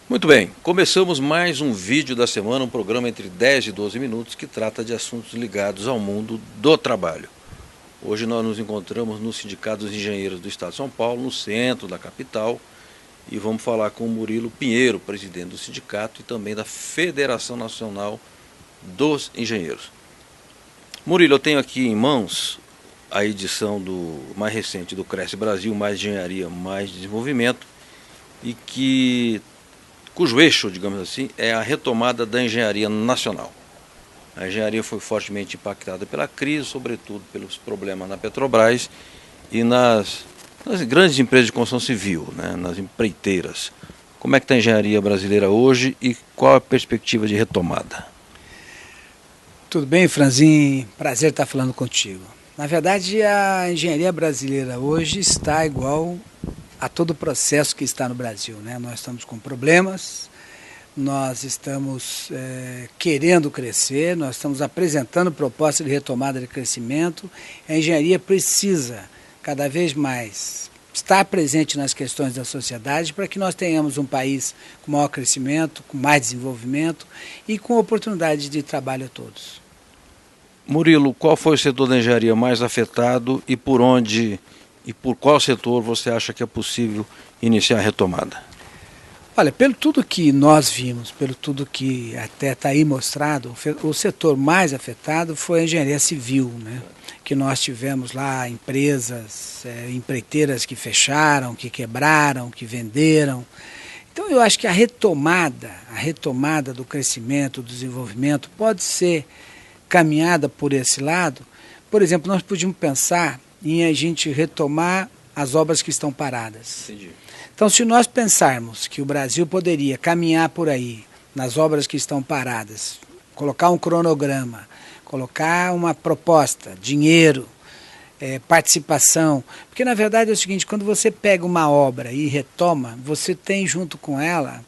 Muito bem, começamos mais um vídeo da semana, um programa entre 10 e 12 minutos que trata de assuntos ligados ao mundo do trabalho. Hoje nós nos encontramos no Sindicato dos Engenheiros do Estado de São Paulo, no centro da capital, e vamos falar com o Murilo Pinheiro, presidente do sindicato e também da Federação Nacional dos Engenheiros. Murilo, eu tenho aqui em mãos a edição mais recente do Cresce Brasil, Mais Engenharia, Mais Desenvolvimento, e cujo eixo, digamos assim, é a retomada da engenharia nacional. A engenharia foi fortemente impactada pela crise, sobretudo pelos problemas na Petrobras e nas grandes empresas de construção civil, né, nas empreiteiras. Como é que está a engenharia brasileira hoje e qual a perspectiva de retomada? Tudo bem, Franzin? Prazer estar falando contigo. Na verdade, a engenharia brasileira hoje está igual a todo o processo que está no Brasil, né? Nós estamos com problemas, nós estamos querendo crescer, nós estamos apresentando propostas de retomada de crescimento. A engenharia precisa cada vez mais estar presente nas questões da sociedade para que nós tenhamos um país com maior crescimento, com mais desenvolvimento e com oportunidade de trabalho a todos. Murilo, qual foi o setor da engenharia mais afetado e por onde e por qual setor você acha que é possível iniciar a retomada? Olha, pelo tudo que nós vimos, pelo tudo que até está aí mostrado, o setor mais afetado foi a engenharia civil, né? Que nós tivemos lá empresas, empreiteiras que fecharam, que quebraram, que venderam. Então eu acho que a retomada do crescimento, do desenvolvimento pode ser caminhada por esse lado. Por exemplo, nós podíamos pensar em a gente retomar as obras que estão paradas. Entendi. Então, se nós pensarmos que o Brasil poderia caminhar por aí, nas obras que estão paradas, colocar um cronograma, colocar uma proposta, dinheiro, participação, porque na verdade é o seguinte, quando você pega uma obra e retoma, você tem junto com ela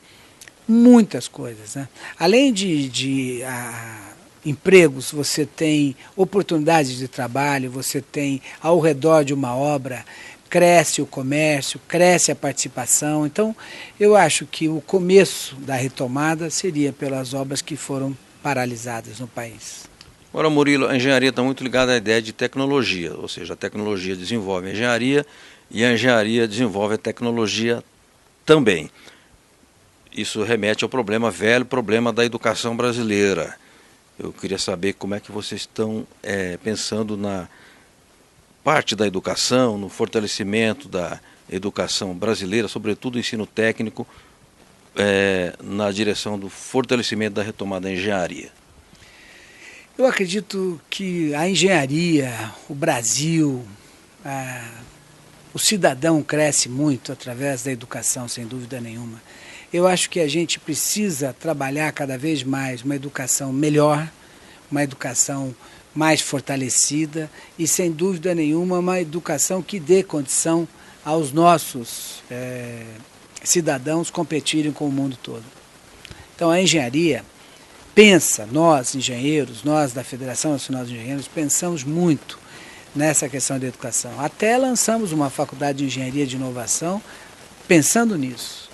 muitas coisas, né? Além de empregos, você tem oportunidades de trabalho, você tem ao redor de uma obra, cresce o comércio, cresce a participação. Então, eu acho que o começo da retomada seria pelas obras que foram paralisadas no país. Agora, Murilo, a engenharia está muito ligada à ideia de tecnologia, ou seja, a tecnologia desenvolve a engenharia e a engenharia desenvolve a tecnologia também. Isso remete ao velho problema da educação brasileira. Eu queria saber como é que vocês estão pensando na parte da educação, no fortalecimento da educação brasileira, sobretudo o ensino técnico, na direção do fortalecimento da retomada da engenharia. Eu acredito que a engenharia, o Brasil, o cidadão cresce muito através da educação, sem dúvida nenhuma. Eu acho que a gente precisa trabalhar cada vez mais uma educação melhor, uma educação mais fortalecida e, sem dúvida nenhuma, uma educação que dê condição aos nossos cidadãos competirem com o mundo todo. Então, a engenharia nós engenheiros, nós da Federação Nacional dos Engenheiros, pensamos muito nessa questão da educação. Até lançamos uma faculdade de engenharia de inovação pensando nisso.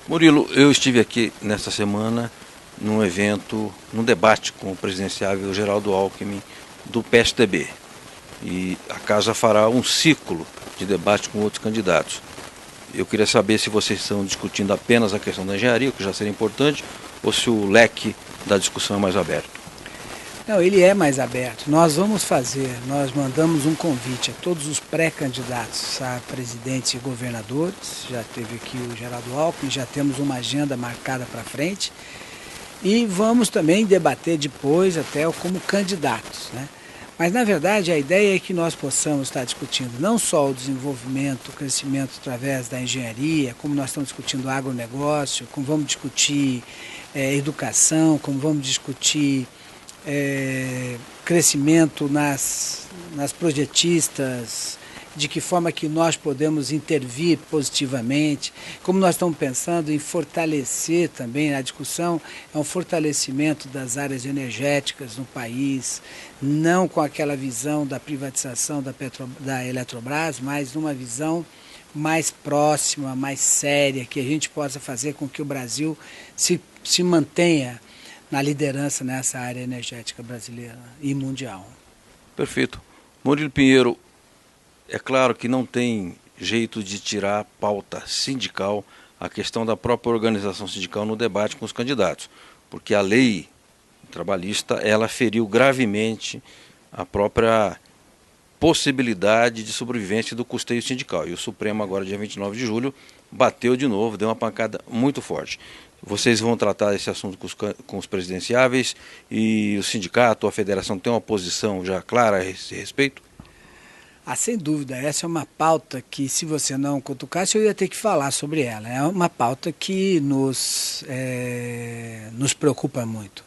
Murilo, eu estive aqui nesta semana num evento, num debate com o presidenciável Geraldo Alckmin do PSDB. E a casa fará um ciclo de debate com outros candidatos. Eu queria saber se vocês estão discutindo apenas a questão da engenharia, o que já seria importante, ou se o leque da discussão é mais aberto. Não, ele é mais aberto. Nós mandamos um convite a todos os pré-candidatos a presidentes e governadores. Já teve aqui o Geraldo Alckmin, já temos uma agenda marcada para frente. E vamos também debater depois até como candidatos, né? Mas, na verdade, a ideia é que nós possamos estar discutindo não só o desenvolvimento, o crescimento através da engenharia, como nós estamos discutindo agronegócio, como vamos discutir educação, como vamos discutir crescimento nas projetistas, de que forma que nós podemos intervir positivamente, como nós estamos pensando em fortalecer também, a discussão é um fortalecimento das áreas energéticas no país, não com aquela visão da privatização da Eletrobras, mas numa visão mais próxima, mais séria, que a gente possa fazer com que o Brasil se mantenha na liderança nessa área energética brasileira e mundial. Perfeito. Murilo Pinheiro, é claro que não tem jeito de tirar a pauta sindical, a questão da própria organização sindical no debate com os candidatos, porque a lei trabalhista, ela feriu gravemente a própria possibilidade de sobrevivência do custeio sindical. E o Supremo agora, dia 29 de julho, bateu de novo, deu uma pancada muito forte. Vocês vão tratar esse assunto com os presidenciáveis e o sindicato, a federação tem uma posição já clara a esse respeito? Sem dúvida, essa é uma pauta que, se você não cutucasse, eu ia ter que falar sobre ela. É uma pauta que nos preocupa muito.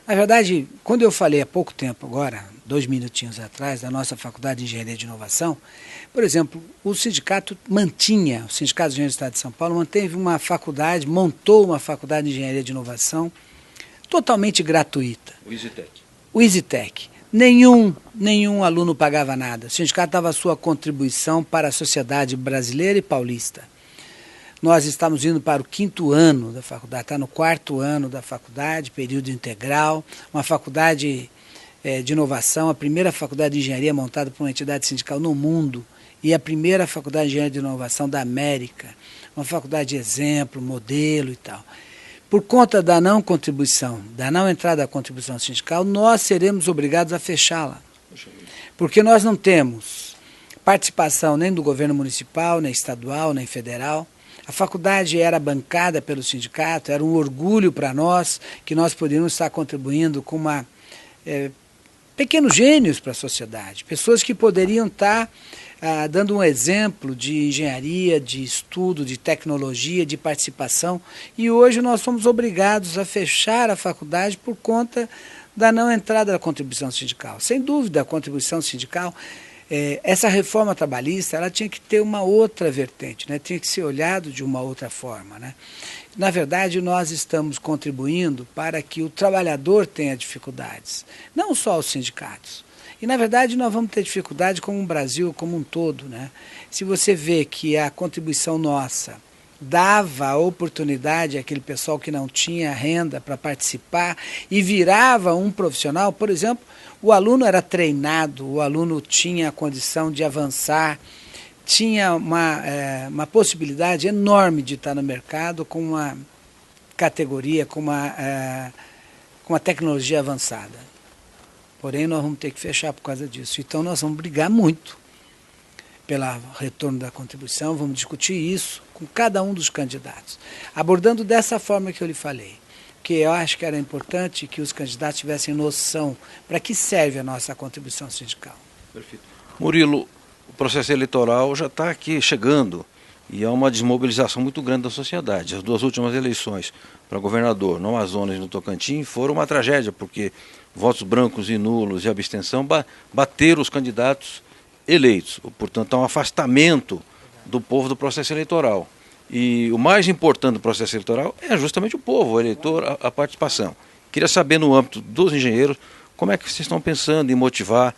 Na verdade, quando eu falei há pouco tempo agora, 2 minutinhos atrás, da nossa Faculdade de Engenharia de Inovação, por exemplo, o Sindicato de Engenheiros do Estado de São Paulo montou uma faculdade de Engenharia de Inovação totalmente gratuita. O EasyTech. Nenhum aluno pagava nada. O sindicato dava a sua contribuição para a sociedade brasileira e paulista. Nós estamos indo para o 5º ano da faculdade, está no 4º ano da faculdade, período integral, uma faculdade de inovação, a primeira faculdade de engenharia montada por uma entidade sindical no mundo e a primeira faculdade de engenharia de inovação da América, uma faculdade de exemplo, modelo e tal. Por conta da não contribuição, da não entrada da contribuição sindical, nós seremos obrigados a fechá-la. Porque nós não temos participação nem do governo municipal, nem estadual, nem federal. A faculdade era bancada pelo sindicato, era um orgulho para nós que nós poderíamos estar contribuindo com pequenos gênios para a sociedade, pessoas que poderiam estar dando um exemplo de engenharia, de estudo, de tecnologia, de participação. E hoje nós somos obrigados a fechar a faculdade por conta da não entrada da contribuição sindical. Sem dúvida, a contribuição sindical, essa reforma trabalhista, ela tinha que ter uma outra vertente, né? Tinha que ser olhado de uma outra forma, né? Na verdade, nós estamos contribuindo para que o trabalhador tenha dificuldades, não só os sindicatos. E, na verdade, nós vamos ter dificuldade como o Brasil como um todo, né? Se você vê que a contribuição nossa dava a oportunidade àquele pessoal que não tinha renda para participar e virava um profissional, por exemplo, o aluno era treinado, o aluno tinha a condição de avançar, tinha uma possibilidade enorme de estar no mercado com uma categoria, com uma tecnologia avançada. Porém, nós vamos ter que fechar por causa disso. Então, nós vamos brigar muito pelo retorno da contribuição, vamos discutir isso com cada um dos candidatos, abordando dessa forma que eu lhe falei, que eu acho que era importante que os candidatos tivessem noção para que serve a nossa contribuição sindical. Perfeito. Murilo, o processo eleitoral já está aqui chegando e há uma desmobilização muito grande da sociedade. As 2 últimas eleições para governador no Amazonas e no Tocantins foram uma tragédia, porque votos brancos e nulos e abstenção bateram os candidatos eleitos. Portanto, há um afastamento do povo do processo eleitoral. E o mais importante do processo eleitoral é justamente o povo, o eleitor, a participação. Queria saber, no âmbito dos engenheiros, como é que vocês estão pensando em motivar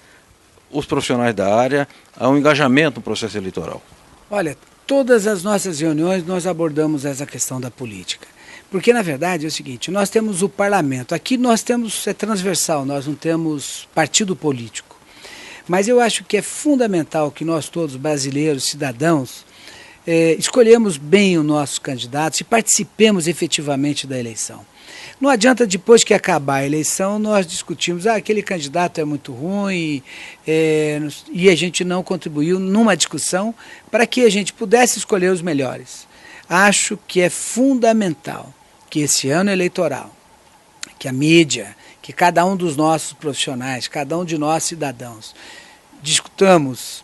os profissionais da área ao engajamento no processo eleitoral? Olha, todas as nossas reuniões nós abordamos essa questão da política. Porque, na verdade, é o seguinte, nós temos o parlamento, aqui nós temos, transversal, nós não temos partido político. Mas eu acho que é fundamental que nós todos, brasileiros, cidadãos, escolhemos bem os nossos candidatos e participemos efetivamente da eleição. Não adianta, depois que acabar a eleição, nós discutirmos, aquele candidato é muito ruim, e a gente não contribuiu numa discussão para que a gente pudesse escolher os melhores. Acho que é fundamental que esse ano eleitoral, que a mídia, que cada um dos nossos profissionais, cada um de nós cidadãos, discutamos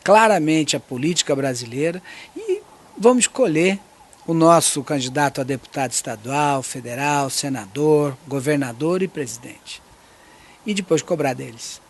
claramente a política brasileira e vamos escolher o nosso candidato a deputado estadual, federal, senador, governador e presidente. E depois cobrar deles.